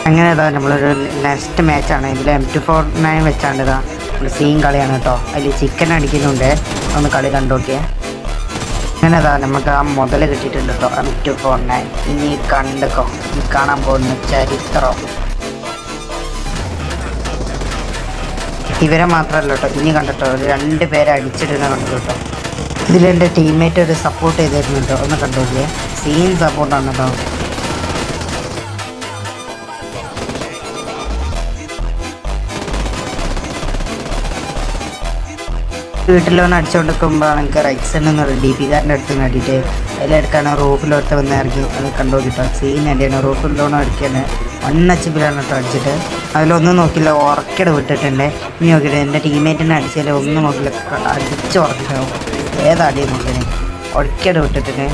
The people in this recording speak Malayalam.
അങ്ങനെ ഇതാ നമ്മളൊരു നെക്സ്റ്റ് മാച്ചാണ്. ഇതിൽ M249 വെച്ചാണ്ട് ഇതാ നമ്മൾ സീൻ കളിയാണ് കേട്ടോ. അതിൽ ചിക്കൻ അടിക്കുന്നുണ്ട്. ഒന്ന് കളി കണ്ടോക്കിയേ. അങ്ങനെ ഇതാ നമുക്ക് ആ മുതൽ കിട്ടിയിട്ടുണ്ട് കേട്ടോ, M249. ഇനി കണ്ടോ, ഈ കാണാൻ പോകുന്ന ചരിത്രം ഇവരെ മാത്രമല്ല കേട്ടോ, ഇനി കണ്ടിട്ടോ ഒരു 2 പേരെ അടിച്ചിടുന്ന കണ്ടു കേട്ടോ. ഇതിലെൻ്റെ ടീംമേറ്റ് ഒരു സപ്പോർട്ട് ചെയ്തിരുന്നു കേട്ടോ, ഒന്ന് കണ്ടോക്കിയേ. സീൻ സപ്പോർട്ടാണ് കേട്ടോ. വീട്ടിലൊന്ന് അടിച്ചുകൊണ്ടിരിക്കുമ്പോഴാണ് എനിക്ക് റൈറ്റ് സൈഡിൽ നിന്ന് DP കാരൻ്റെ അടുത്ത് നിന്ന് അടിയിട്ട് അതിലെടുക്കാണ് റൂഫിലോട്ട് വന്ന് ഇറങ്ങി. അത് കണ്ടു കിട്ടോ, സീൻ അടിയാണ്. റൂഫിലോണ് അടിക്കാണ് 1 HP കേട്ടോ അടിച്ചിട്ട്. അതിലൊന്നും നോക്കില്ല, ഉറക്കട് വിട്ടിട്ടുണ്ട്. ഇനി നോക്കിയിട്ട് എൻ്റെ ടീമേറ്റിനെ അടിച്ചാൽ ഒന്നും നോക്കില്ല, അടിച്ച് ഉറക്കിട്ടാവും. ഏതാടിയും നോക്കിയാണ് ഉറക്കട് വിട്ടിട്ടുണ്ട്.